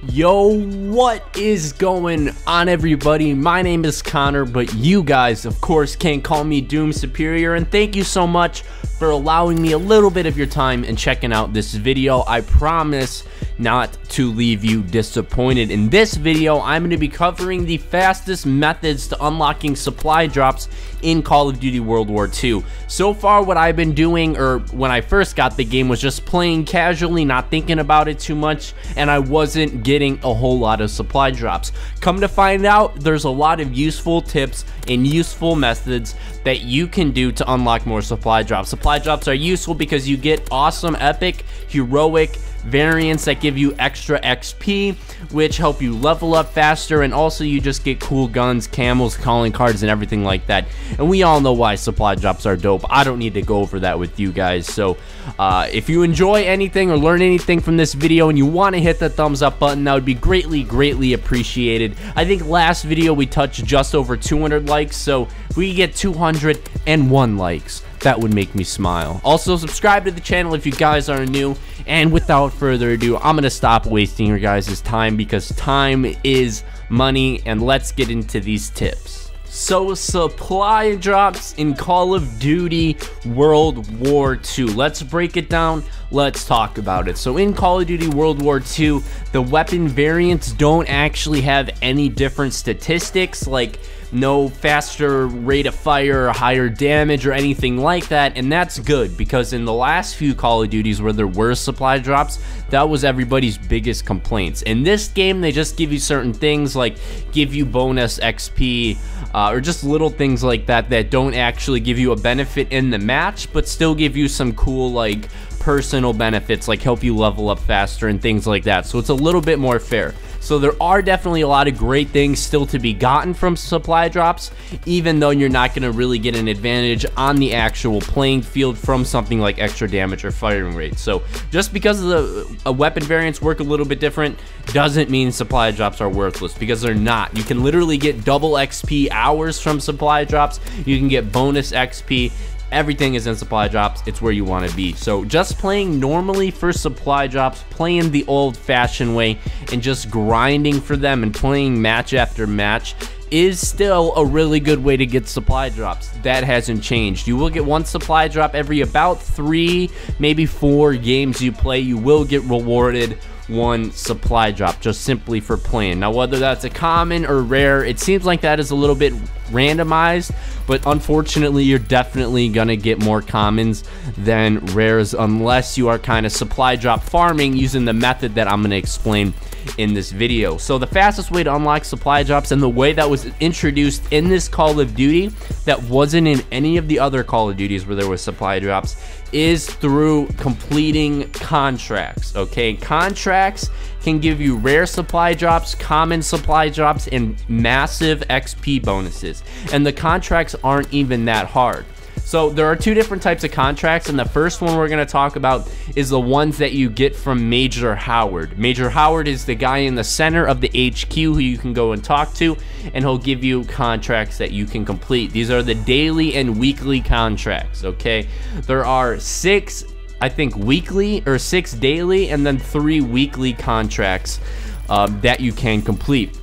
Yo, what is going on, everybody? My name is Connor, but you guys of course can call me SooSuperior, and thank you so much for allowing me a little bit of your time and checking out this video. I promise not to leave you disappointed. In this video, I'm going to be covering the fastest methods to unlocking supply drops in Call of Duty World War II. So far, what I've been doing, or when I first got the game, was just playing casually, not thinking about it too much, and I wasn't getting a whole lot of supply drops. Come to find out, there's a lot of useful tips and useful methods that you can do to unlock more supply drops. Supply drops are useful because you get awesome, epic, heroic variants that give you extra XP, which help you level up faster, and also you just get cool guns, camos, calling cards, and everything like that. And we all know why supply drops are dope. I don't need to go over that with you guys. So if you enjoy anything or learn anything from this video and you want to hit the thumbs up button, that would be greatly appreciated. I think last video we touched just over 200 likes, so if we get 201 likes, that would make me smile. Also, subscribe to the channel if you guys are new. And without further ado, I'm gonna stop wasting your guys' time, because time is money, and let's get into these tips. So, supply drops in Call of Duty World War II. Let's break it down. Let's talk about it. So in Call of Duty World War II, the weapon variants don't actually have any different statistics, like no faster rate of fire or higher damage or anything like that. And that's good, because in the last few Call of Duties where there were supply drops, that was everybody's biggest complaints. In this game, they just give you certain things, like give you bonus XP, or just little things like that that don't actually give you a benefit in the match, but still give you some cool, like, personal benefits, like help you level up faster and things like that. So it's a little bit more fair. So there are definitely a lot of great things still to be gotten from supply drops, even though you're not going to really get an advantage on the actual playing field from something like extra damage or firing rate. So just because the weapon variants work a little bit different doesn't mean supply drops are worthless, because they're not. You can literally get double XP hours from supply drops. You can get bonus XP. Everything is in supply drops. It's where you want to be. So just playing normally for supply drops, playing the old-fashioned way, and just grinding for them and playing match after match is still a really good way to get supply drops. That hasn't changed. You will get one supply drop every about 3, maybe 4 games you play. You will get rewarded one supply drop just simply for playing. Now, whether that's a common or rare, it seems like that is a little bit randomized, but unfortunately you're definitely gonna get more commons than rares, unless you are kind of supply drop farming using the method that I'm gonna explain in this video. So the fastest way to unlock supply drops, and the way that was introduced in this Call of Duty that wasn't in any of the other Call of Duties where there was supply drops, is through completing contracts. Okay, contracts can give you rare supply drops, common supply drops, and massive XP bonuses, and the contracts aren't even that hard. So there are 2 different types of contracts, and the first one we're going to talk about is the ones that you get from Major Howard. Major Howard is the guy in the center of the HQ who you can go and talk to, and he'll give you contracts that you can complete. These are the daily and weekly contracts, okay? There are 6, I think, weekly, or 6 daily, and then 3 weekly contracts that you can complete.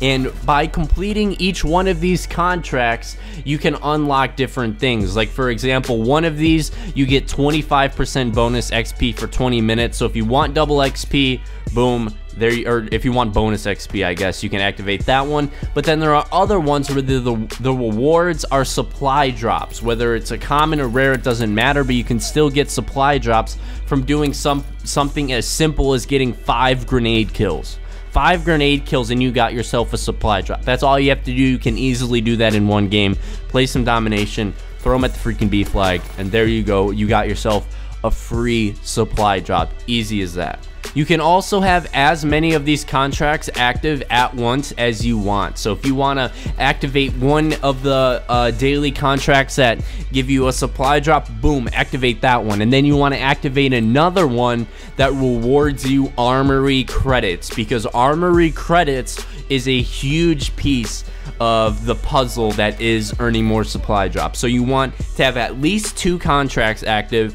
And by completing each one of these contracts, you can unlock different things. Like, for example, one of these, you get 25% bonus XP for 20 minutes. So if you want double XP, boom, there you, or if you want bonus XP, I guess you can activate that one. But then there are other ones where the rewards are supply drops. Whether it's a common or rare, it doesn't matter, but you can still get supply drops from doing something as simple as getting 5 grenade kills. 5 grenade kills and you got yourself a supply drop. That's all you have to do. You can easily do that in one game. Play some domination, throw them at the freaking B flag, and there you go. You got yourself a free supply drop. Easy as that. You can also have as many of these contracts active at once as you want. So if you want to activate one of the daily contracts that give you a supply drop, boom, activate that one. And then you want to activate another one that rewards you armory credits, because armory credits is a huge piece of the puzzle that is earning more supply drops. So you want to have at least 2 contracts active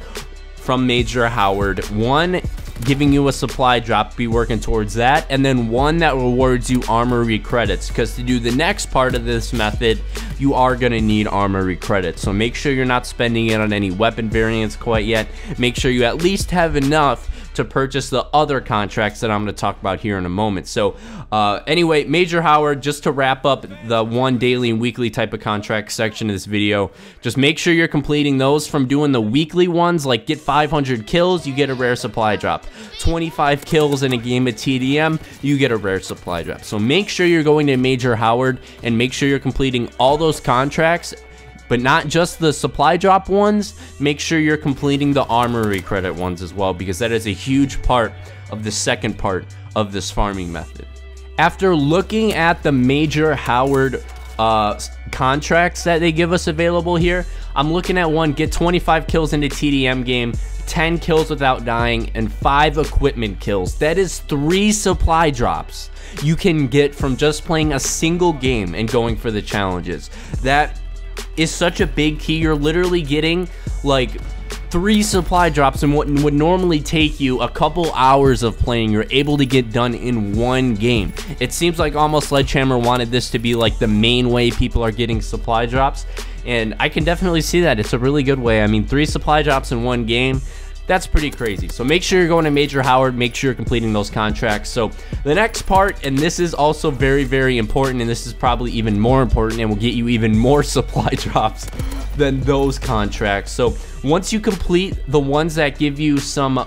from Major Howard. One giving you a supply drop, be working towards that, and then one that rewards you armory credits, because to do the next part of this method, you are going to need armory credits. So make sure you're not spending it on any weapon variants quite yet. Make sure you at least have enough to purchase the other contracts that I'm going to talk about here in a moment. So anyway, Major Howard, just to wrap up the one daily and weekly type of contract section of this video, just make sure you're completing those from doing the weekly ones, like get 500 kills, you get a rare supply drop. 25 kills in a game of TDM, you get a rare supply drop. So make sure you're going to Major Howard and make sure you're completing all those contracts, but not just the supply drop ones. Make sure you're completing the armory credit ones as well, because that is a huge part of the second part of this farming method. After looking at the Major Howard contracts that they give us available here, I'm looking at one, get 25 kills in a TDM game, 10 kills without dying, and 5 equipment kills. That is 3 supply drops you can get from just playing a single game and going for the challenges. That is such a big key. You're literally getting like 3 supply drops, and what would normally take you a couple hours of playing, you're able to get done in one game. It seems like almost Sledgehammer wanted this to be like the main way people are getting supply drops, and I can definitely see that. It's a really good way. I mean, 3 supply drops in one game, that's pretty crazy. So make sure you're going to Major Howard, make sure you're completing those contracts. So the next part, and this is also very, very important, and this is probably even more important and will get you even more supply drops than those contracts. So once you complete the ones that give you some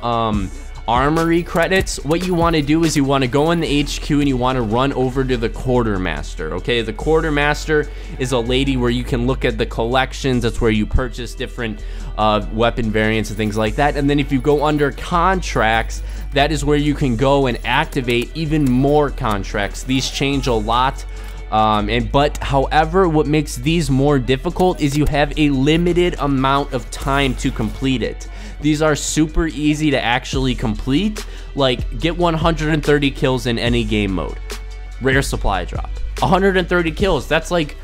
armory credits, what you want to do is you want to go in the HQ and you want to run over to the Quartermaster. Okay, the Quartermaster is a lady where you can look at the collections. That's where you purchase different weapon variants and things like that. And then if you go under contracts, that is where you can go and activate even more contracts. These change a lot. But however, what makes these more difficult is you have a limited amount of time to complete it. These are super easy to actually complete, like get 130 kills in any game mode, rare supply drop. 130 kills, that's like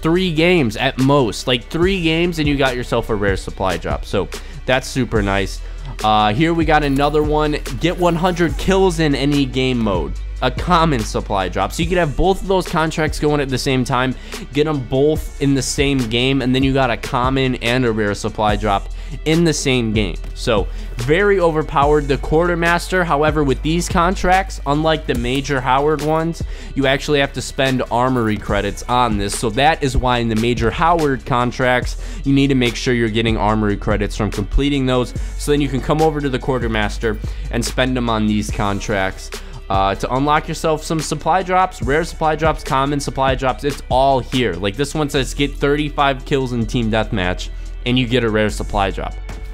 3 games at most, like 3 games and you got yourself a rare supply drop. So that's super nice. Here we got another one, get 100 kills in any game mode, a common supply drop. So you could have both of those contracts going at the same time, get them both in the same game, and then you got a common and a rare supply drop in the same game. So very overpowered. The Quartermaster, however, with these contracts, unlike the Major Howard ones, you actually have to spend armory credits on this. So that is why in the Major Howard contracts, you need to make sure you're getting armory credits from completing those, so then you can come over to the Quartermaster and spend them on these contracts to unlock yourself some supply drops, rare supply drops, common supply drops. It's all here. Like this one says get 35 kills in team deathmatch and you get a rare supply drop.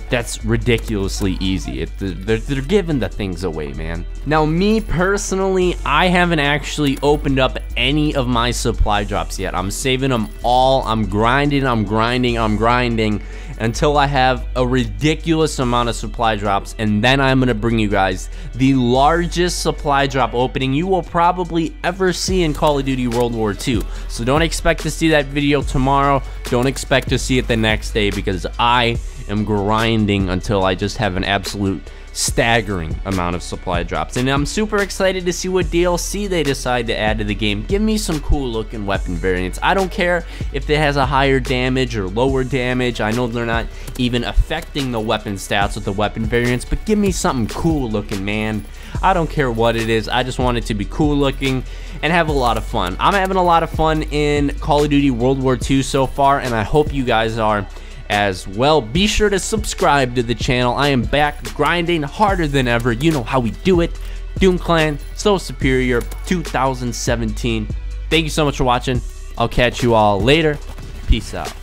That's ridiculously easy. They're giving the things away, man. Now, me personally, I haven't actually opened up any of my supply drops yet. I'm saving them all. I'm grinding until I have a ridiculous amount of supply drops, and then I'm gonna bring you guys the largest supply drop opening you will probably ever see in Call of Duty World War II. So don't expect to see that video tomorrow. Don't expect to see it the next day, because I am grinding until I just have an absolute staggering amount of supply drops. And I'm super excited to see what DLC they decide to add to the game. Give me some cool looking weapon variants. I don't care if it has a higher damage or lower damage. I know they're not even affecting the weapon stats with the weapon variants, but give me something cool looking, man. I don't care what it is. I just want it to be cool looking and have a lot of fun. I'm having a lot of fun in Call of Duty World War II so far, and I hope you guys are as well. Be sure to subscribe to the channel. I am back grinding harder than ever. You know how we do it. Doom Clan, SooSuperior 2017. Thank you so much for watching. I'll catch you all later. Peace out.